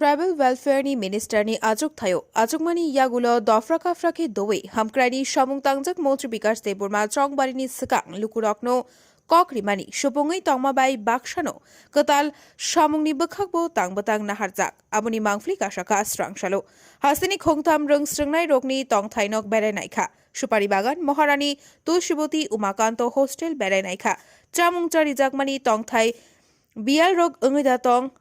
Tribal वेलफेयरनि मिनिस्टारनि आजक थायो आजकमानि यागुलो दफ्रा काफ्राके दोवे हामक्राइनि सामुं तांजक मंत्री विकास देबबर्मा चंबारिनि सिगां लुकुरकनो ककरिमानि सुबुङै तंमाबाय बाक्सानो कताल सामुंनि बोखाकबो तांबतां नाहारजाक आबुनि मांफ्लि कासाका स्रांसालो हासिनि खोंथाम रोंस्रोंनाय रगनि तंथाइनक बेरायनायखा सुपारी बागान महारानी तुलसीबती उमाकान्त हस्टेल बेरायनायखा चामुंचारि जाकमानि तंथाइ बियाल रग ओंगैदातं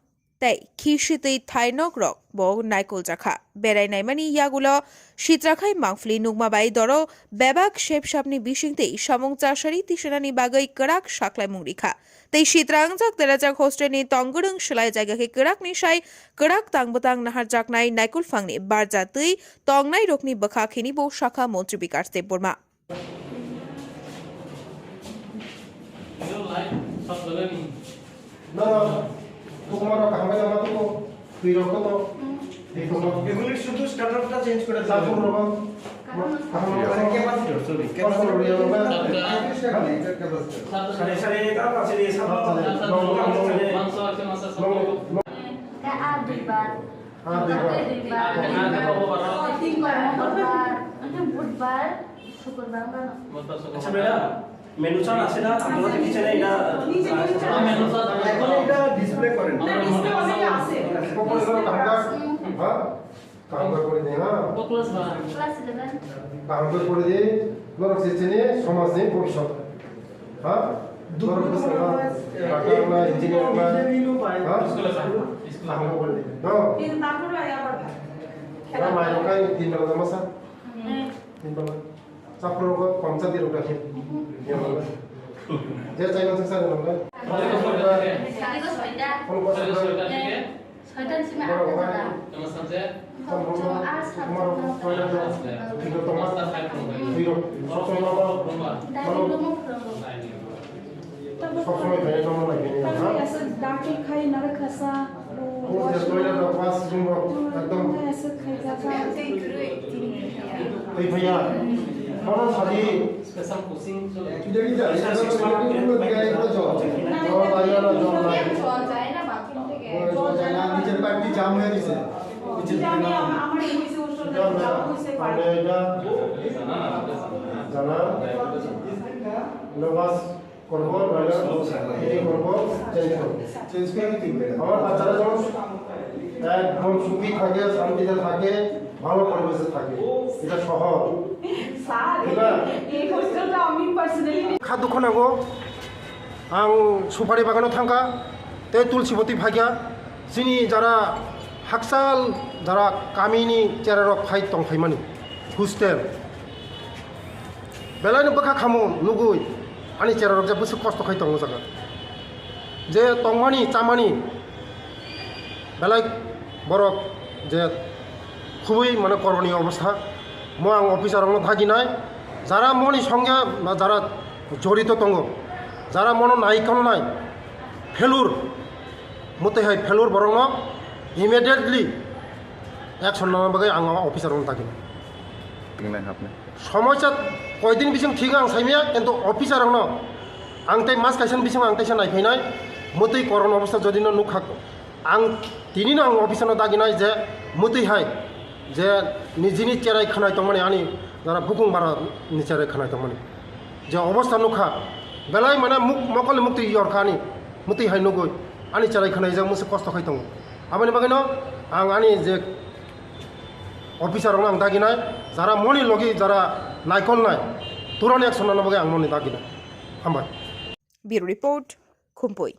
তাই খিসিতেই থাইনক রক ব নাইকল জাখা বেড়াই নাইমানি ইয়াগুলো শীতরাখাই মাংফলি নুগমাবাই দর বেবাক শেপ সাপনি বিশিংতেই সমং চাষারি তিসেনানি বাগৈ করাক সাকলাই মুংরিখা তাই শীতরাংজাক তেরাজাক হোস্টেলনি তঙ্গরং সেলাই জায়গাকে করাক নিশাই করাক তাংবতাং নাহার জাকনাই নাইকুল ফাংনি বারজাতৈ তংনাই রকনি বখা খেনি বো শাখা মন্ত্রী বিকাশ দেববর্মা তোমার কামে জানা তো তুই রকম তো এই তো এগুলি শুধু স্ট্যান্ডার্ডটা চেঞ্জ করে দাও পুরো কারণ ক্যাপাসিটি সরি ক্যাপাসিটি সাড়ে সাড়ে কার আছে এই সব মাংস আছে মাংস সব आ दुईबार তিনবার মঙ্গলবার বুধবার শুক্রবার আচ্ছা মেলা মেনু চার্ট আছে না আপনাদের কিচেনে এটা মেনু চার্ট এখন এটা ডিসপ্লে করেন না ডিসপ্লে অনেক আছে কোন কোন কামকাজ হ্যাঁ কামকাজ করে দেন না ক্লাস 11 কামকাজ করে দিয়ে নরক সেচেনে সমাজে ভবিষ্যৎ হ্যাঁ নরক সেচেনে ইঞ্জিনিয়ার না হ্যাঁ স্কুলে কামকাজ করে দেন না তিন তারপরে আবার খেলা মাইরকাই তিন বেলা জামাসা তিন বেলা সাপ্রোগো পঞ্চায়েত রোগ আছে যে চাই না স্যার আমরা কোন কথা ছয়টা সিমে আট টাকা তোমার সাথে তোমার ঠিক তোমার ঠিক সবসময় খাই না লাগে না ডাক্তার খাই না খাসা ও যে তোইলা তো পাস জুম একদম ऐसे खाई जाता এই ভাইয়া কোন সাদি স্পেশাল কোচিং চলে দেখি যা এটা তো কোনো গায় তো জল বাইরে না জল নাই জল যায় না বাথরুম থেকে জল যায় না নিচের পাইপটি জাম হয়ে গেছে নিচের দিকে না আমার এই হইছে ওষুধ যাও হইছে মানে এটা জানা নবাস করব নয়লা এই করব চেঞ্জ করে কি আমার বাচ্চারা যখন একদম সুখী থাকে শান্তিতে থাকে ভালো পরিবেশে থাকে এটা শহর স্যার এই হোস্টেলটা আমি পার্সোনালি খাদ্য নাंगौ आं सुपारि बागानाव थांगा ते तुलसीबती भाग्या जोंनि जारा हाकसाल जारा गामिनि जेराव फाइ दंफायमानि हस्टेल बेलायनो बोखा खामो नुगुइ आंनि जेराव जे बोसोर खस्थ' खाय दङ जागा जे तंमानि चामानि बेलाय बरफ जे খুবই মানে করণীয় অবস্থা মই আং অফিসারনো থাকিনাই যারা মনি সঙ্গে যারা জড়িত দङ যারা মন নাইকন নাই ফেলুর মতে হাই ফেলুর বরং ইমিডিয়েটলি অ্যাকশন নেওয়ার বাকি আং অফিসারনো থাকি সমস্যা কয়দিন বিসিং ঠিক আং সাইমিয়া কিন্তু অফিসারনো আং তাই মাস কাইসান বিসিং আং তাইসা নাইফাইনাই মতै করণ অবস্থা যদি নুখাক আং তিনিनो आं अफिसारनो दागिनाय जे मतै हाय जे निजिनि चेराय खानाय दंमानि आंनि जारा बुकुं बारा नि चेराय खानाय दंमानि जे अबस्था नुखा बेलाय माने मकल मुक्ति यरखानि मतै हाय नुगै आंनि चेराय खानाय जों मोनसे खस्थ' खाय दङ आबानि बागैनो आं आंनि जे अफिसारावनो आं दागिनाय जारा मनि लगी जारा नायकल नाय तुरन एक्शन लानो बागै आं मनि दागिनाय हामबाय ब्यूरो रिपोर्ट खुम्पुई।